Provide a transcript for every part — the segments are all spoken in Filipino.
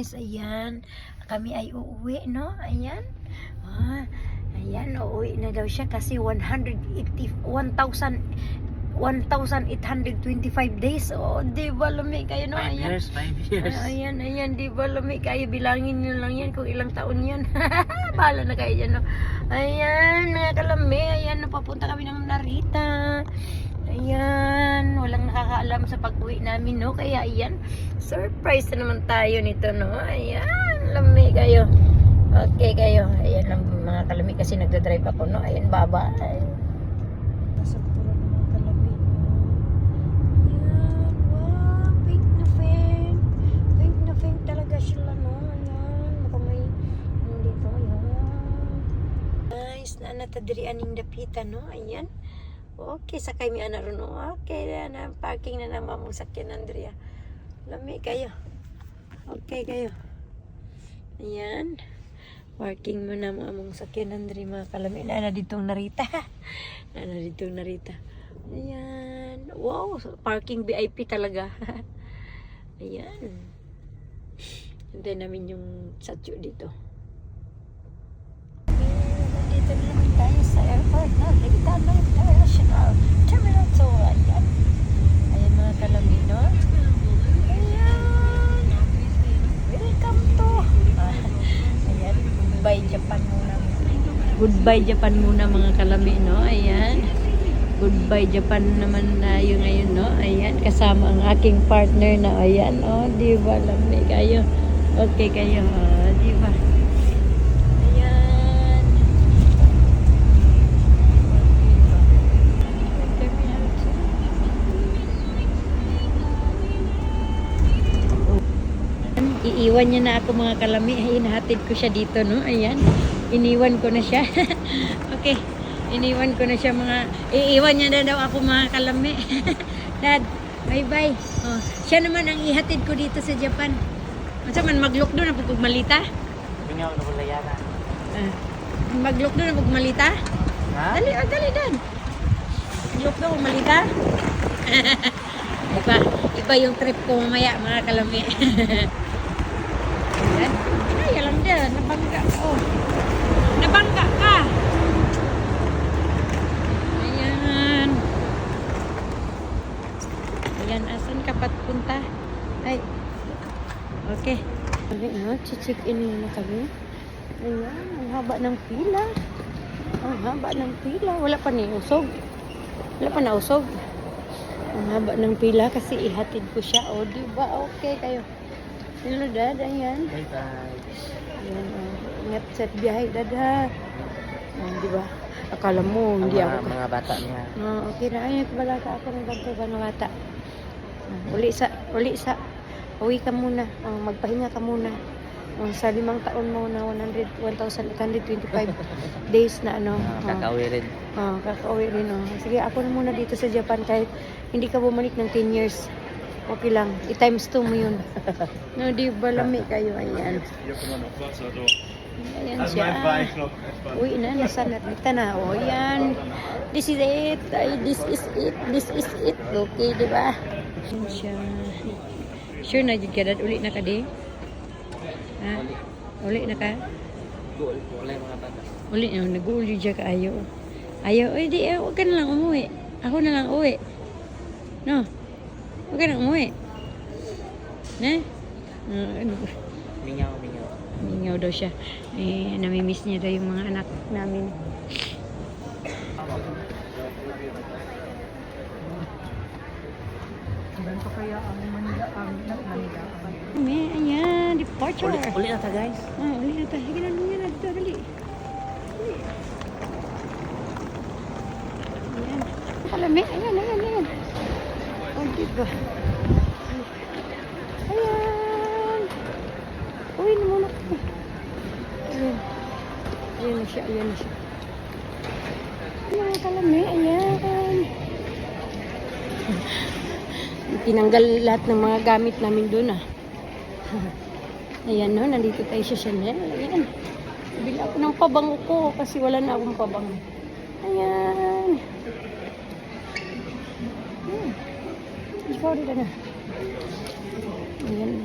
guys, ayan. Kami ay uuwi, no? Ayan. Ayan, uuwi na daw siya kasi 1,825 days. Oh, di ba lumik kayo, no? Ayan. 5 years. Ayan, di ba lumik kayo? Bilangin nyo lang yan kung ilang taon yan. Bahala na kayo dyan, no? Ayan, mga kalami. Ayan, papunta kami ng Narita. Ayan, walang nakakaalam sa pag-uwi namin, no? Kaya ayan, surprise na naman tayo nito, no? Ayan, lami kayo. Okay kayo. Ayan lang mga kalami kasi nagdadrive ako, no? Ayan, bye-bye. Pasok po lang mga kalami. Ayan, wow, pink na pink. Pink na pink talaga sila, no? Ayan, baka may dito, ayan. Nice, na natadiri aning dapitan, no? Ayan. Okay, sakay mi ana ron. Okay na parking na naman mong sakyan, Andrea. Lami kayo. Okay kayo. Ayan. Parking mo na mong sakyan, Andrea, mga kalami. Na ditong Narita. Ayan. Wow, parking VIP talaga. Ayan. Hintayin namin yung satyo dito. Dito na naman tayo sa airport na Ligtano International Terminal 2. Ayan mga kalami, no? Ayan. Welcome to. Ayan. Goodbye Japan muna. Goodbye Japan muna mga kalami, no? Ayan. Goodbye Japan naman tayo ngayon, no? Ayan. Kasama ang aking partner na ayan. Oh, di ba? Lami kayo. Okay kayo. Oh, di ba? Iiwan niya na ako mga kalami. Hinahatid ko siya dito, no? Ayan. Iniwan ko na siya. Okay. Iniwan ko na siya mga... Iiwan niya na daw ako mga kalami. Dad, bye-bye. Oh, siya naman ang ihatid ko dito sa Japan. Masa man mag-look doon na pagmalita? Bingaw na kulayana. Mag-look doon na pagmalita? Ha? Dali, dali, Dan. Mag-look doon pagmalita? Iba yung trip ko mamaya mga kalami. Ay, alam din. Nabangga. Oh. Nabangga ka. Ayan. Ayan, asan ka patpunta? Ay. Okay. Check in na kami. Ayan, ang haba ng pila. Ang haba ng pila. Wala pa ni usog. Wala pa na usog. Ang haba ng pila kasi ihatid ko siya. O, diba? Okay kayo. Hello, Dad. Ayan. Bye-bye. Ayan, ingat sa biyahe, Dad, ha. Diba? Akala mo, hindi ako. Mga bata niya. Okay na. Ay, balata ako ng ganito ba ng bata. Uli sa. Uwi ka muna. Magpahinga ka muna. Sa 5 taon mo na 1,825 days na ano. Kakauwi rin. Kakauwi rin. Sige, ako na muna dito sa Japan kahit hindi ka bumalik ng 10 years. Okay lang. I-times 2 mo yun. No, di ba lami kayo? Ayan. Ayan siya. Uy, nasa Narita na. O, ayan. This is it. This is it. This is it. Okay, di ba? Ayan siya. Sure na, Dad. Uli na ka, di? Ha? Uli na ka? Goal po ulit mga bata. Uli na. Nag-uli dyan ka. Ayaw. Ay, di. Huwag ka na lang umuwi. Ako na lang uwi. No? Huwag ka na umuwi. Na? Mingaw. Mingaw daw siya. Namimiss niya daw yung mga anak namin. Ilan pa kaya ang Manila? Ayan, departure. Uli na ta guys. Uli na tayo. Sige na dito. Dali. Ayan. Kalami. Ayan. Oh, diba? Ayan. Uwi na muna ko. Ayan na siya. Ayan, kalami. Ayan. Tinanggal lahat ng mga gamit namin doon, Ayan, no. Nandito tayo sa Chanel. Ayan. Bili ako ng pabango ko kasi wala na akong pabango. Ayan. Ikaw rin na. Ayan.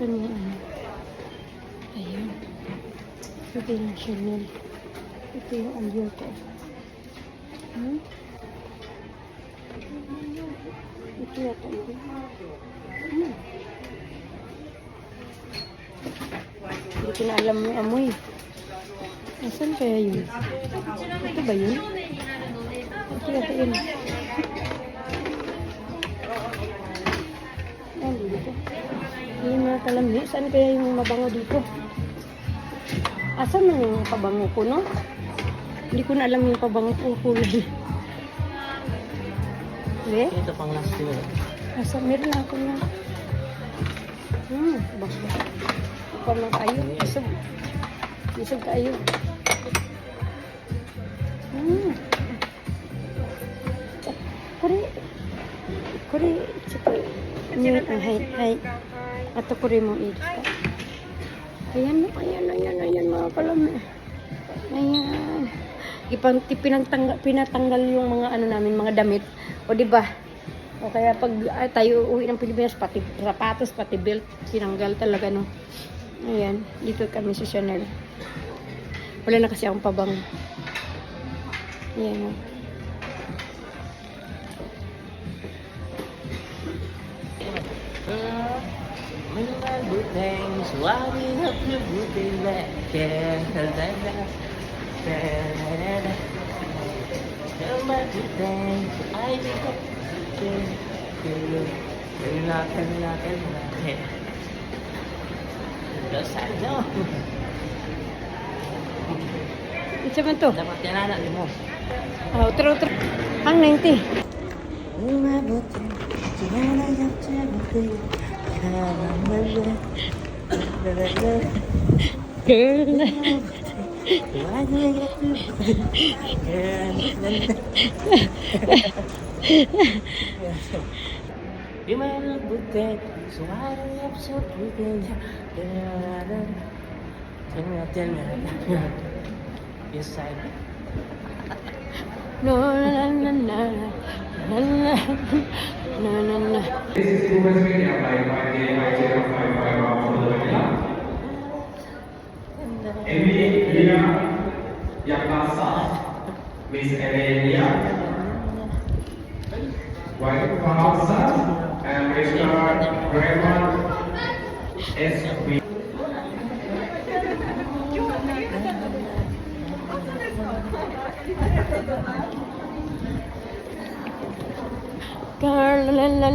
Saan yung ano? Ayan. Ito yung Chanel. Ito yung aliyo ko. Hmm? Ito yata yun. Hmm. Hindi ko na alam yung amoy. Asan kaya yun? Ito ba yun? Ito yata yun. Ayan dito. Hindi mo alam yun. Saan kaya yung mabango dito? Asan yung pabango ko, no? Hindi ko na alam yung pabango ko kulay. Eh? Ito pang last year. Asa, meron na ako na. Basta. Ikaw lang kayo. Isog. Isog kayo. Kuri. Kuri. Hay. Ato kuri mo ito. Ayan mga kalami. Ayan. Pinatanggal yung mga ano namin, mga damit. O di ba? O kaya pag tayo uwi ng Pilipinas, pati sapatos, pati belt, tinanggal talaga, no? Ayan, dito kami sa Chanel. Wala na kasi akong pabango. Ayan, no? Mga buteng, suwarin at buteng na kaya. Mga buteng, ay bigap. Kailangan. Dasal no. Ito man to. Dapat yan anak mo. Oh, true. Ang 90. Mga buteng, suwarin at buteng. Girl. Di mana buteng, suara yang sebuteng. Yes, I. No, na. This is Google Media by Emilia Yakasa, Miss Emilia White House, and Mr. Raymond S. Girl, la na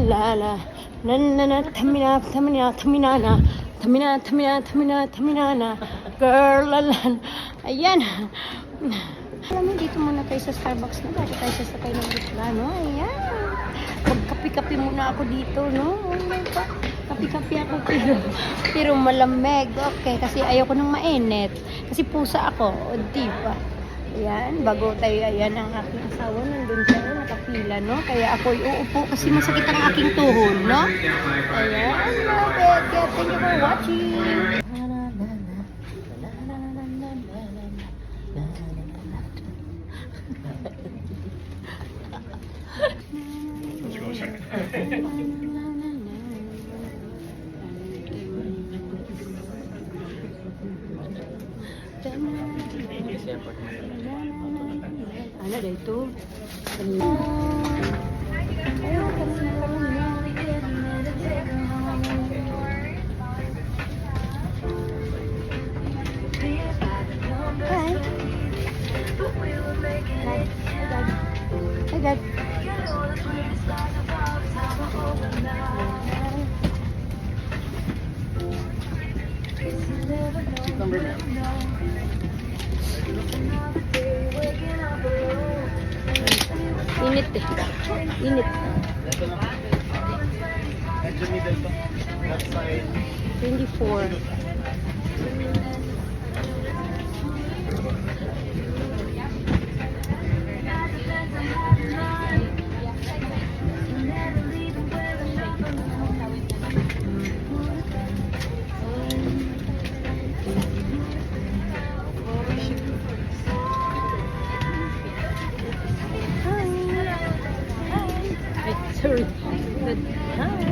taminana girl, la. Ayan. Alam mo, dito muna tayo sa Starbucks na bago tayo sasakay ng bigla, no? Ayan. Magkapi-kapi muna ako dito, no? Kapi-kapi ako pero malamig. Okay, kasi ayoko nang mainit. Kasi pusa ako, o diba? Ayan, bago tayo, ayan ang aking asawa, nandun tayo, nakapila, no? Kaya ako'y uupo kasi masakit ang aking tuhod, no? Ayan, okay, thank you for watching. Ano dito? Hi, Dad. Init eh. Init. 24. Sorry. But, hi.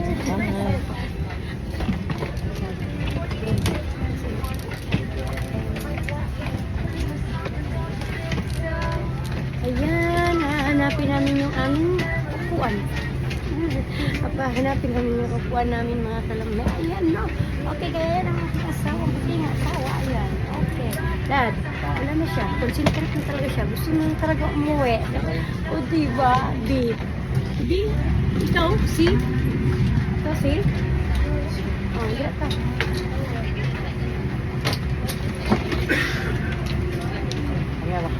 Ayan, hahanapin namin yung aming upuan. Hanapin namin yung upuan namin mga kalamay. Ayan, no? Okay, kaya yan ang aking asawa. Kasi nga, asawa, ayan. Okay. Dad, wala na siya. Concentrate na talaga siya. Gusto na talaga umuwi. O, diba? B, ikaw, si? Ikaw, si? Oh, hindi ka. Ayan ba?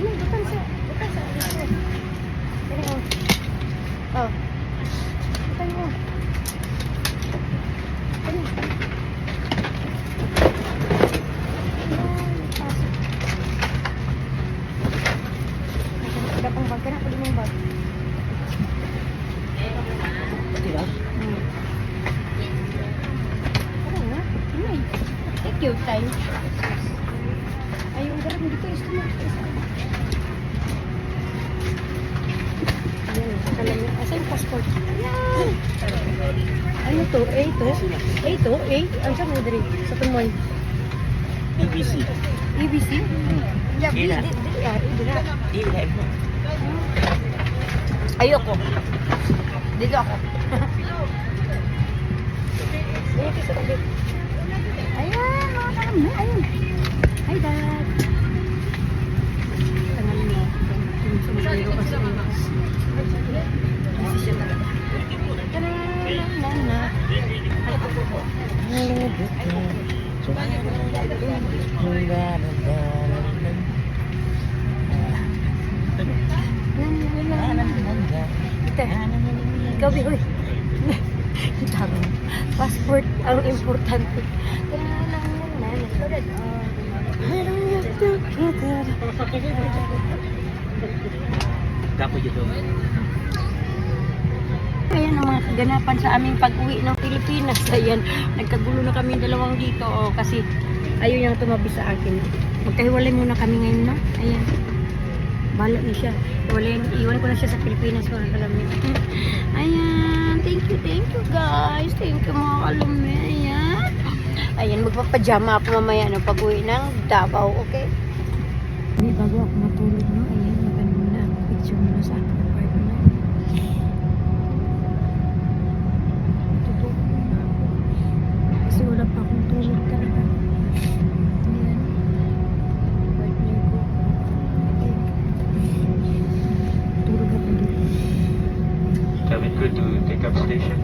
Bukan sa. Oh. Bukan mo. Ada pang bag, kena pwede mong bag. Diba? Ano nga? Ay, take your time. Ay, yung garap dito, gusto mo. Ayan, alam niyo. Asa yung passport? Ayan! Ano to? A to? A to? A? Ang saan mo dari? Sa tumoy? BBC. ABC? Yeah, Dila. Dila. Dila mo. Ayoko. Dito ako. Ayan, mga kalamay. Ayun. Hi, Dad. Tangan mo. Yung sumasayo kasi. Kasi siya talaga. Ta-da-da-da-da. Ito. Ikaw, Bihoy. Tama. Passport ang importante. Kapo dito. Ayan ang mga kaganapan sa aming pag-uwi ng Pilipinas. Ayan, nagkagulo na kami dalawang dito. Kasi ayaw niyang tumabi sa akin. Magkahiwalay muna kami ngayon, no? Ayan. Bala na siya. Iwan ko na siya sa Pilipinas, mga kalami. Ayan. Thank you guys. Thank you mga kalami. Ayan. Ayan, magpapajama ako mamaya ng pag-uwi ng Davao, okay? Hindi, bago ako matulog, no? Ayan, maganda muna ang picture muna sa akin ng partner. Tutulog na ako. Kasi wala pa akong tulog talaga. Ayan. Partner ko. Tulog ako dito. Kevin, good to take up station.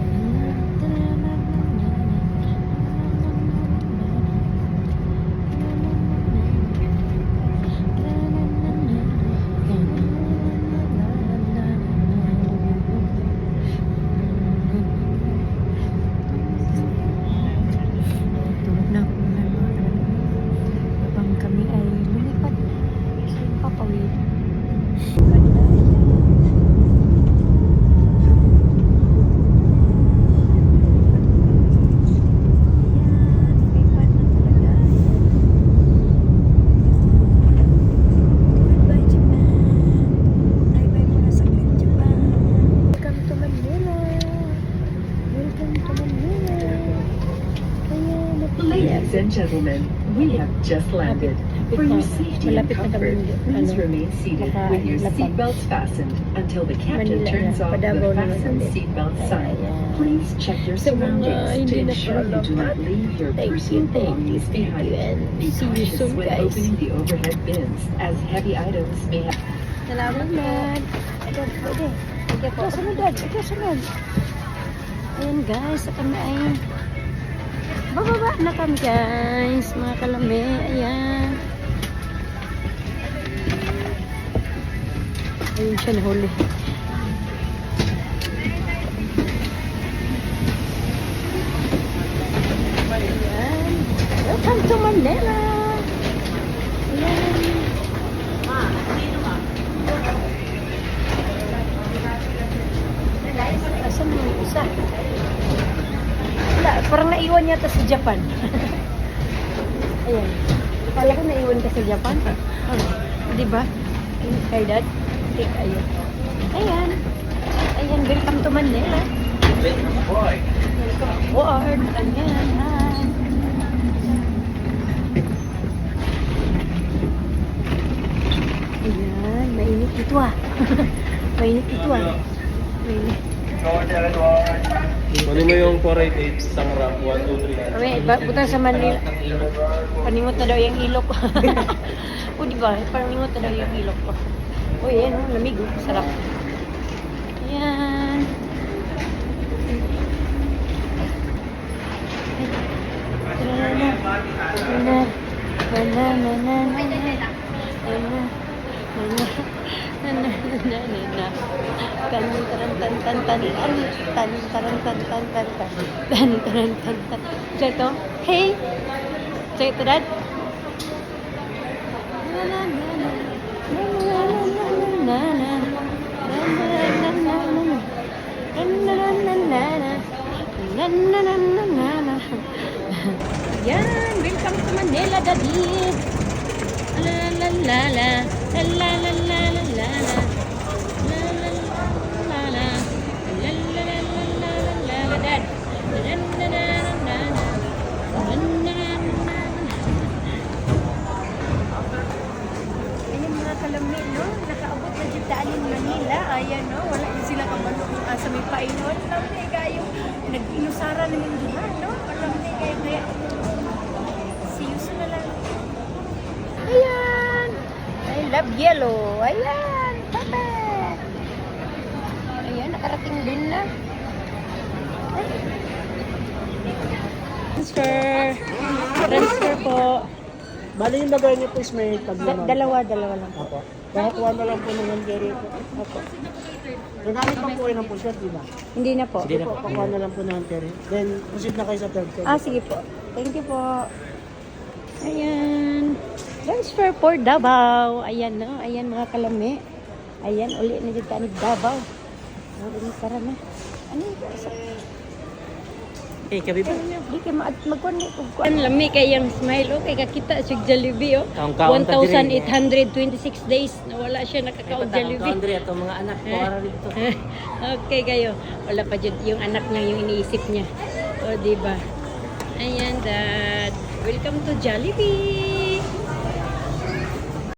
Tulog na ako mga kalami. Habang kami ay lumipad sa papawid. Ladies and gentlemen, we have just landed. For your safety and comfort, please remain seated with your seatbelts fastened until the captain turns off the fasten seatbelt sign. Please check your surroundings to ensure you do not leave your personal belongings behind. Be cautious when opening the overhead bins, as heavy items may have. Salamat, Dad. Pwede. Ito, sunod, Dad. Ito, sunod. Ayan, guys. Sa kami ay bababa na kami, guys. Mga kalami. Ayan. Ayun siya nahuli. Ayan. Welcome to Manila. Ayan. Asan mo yung isa? Wala, parang naiwan niya sa Japan. Ayan. Kala ko naiwan ka sa Japan. Di ba? Kay Dad? Take, ayun. Ayan. Ayan, welcome to Manila. Welcome aboard. Ayan, hi. Mainit ito ah. Mainit ito ah. Mainit. Kunin mo yung 488 isang ramp, 1, 2, 3. Kami, punta sa Manila. Panimot na daw yung ilok ko. O diba, panimot na daw yung ilok ko. O yan, oh, lamig. Oh. Sarap. Ayan. Jatuh, hey, cek itu dan. Yan, welcome to Manila, Daddy. La la la la, la la la la la la, la la la la, la la la la la la, Dad. Ayan mga kalami, no? Nakaabot na dito alin Manila. Ayan, no? Wala din sila kabalo sa may paingon. Alam na kayo. Nag-inusara namin diha, no? Alam na kayo kaya. See you soon na lang. Ayan! I love yellow. Ayan! Papa! Ayan, nakarating din na. Transfer po. Bali yung lagay niyo po is may taglaman. Dalawa lang po. Opo. Kakakuha na lang po ng handkerry po. Opo. Nagamit pa po kayo ng push di ba? Hindi na po. Sige po, pakuha na lang po ng handkerry. Then, proceed na kayo sa third floor. Sige po. Thank you po. Ayan. Transfer for Davao. Ayan, no? Ayan, mga kalami. Ayan, uli na dito ni Davao. Tara na. Ano yung sa... Okay, kabi po. Di kayo magkuhan ko. Ang lami kayang smile. Okay, kakita siya Jollibee. Oh. Kaong-kaong 1,826 days na wala siya nakakaon Jollibee. Andre, ito mga anak ko ara dito. Okay kayo. Wala pa dyan yung anak niya yung iniisip niya. O, diba? Ayan, Dad. Welcome to Jollibee.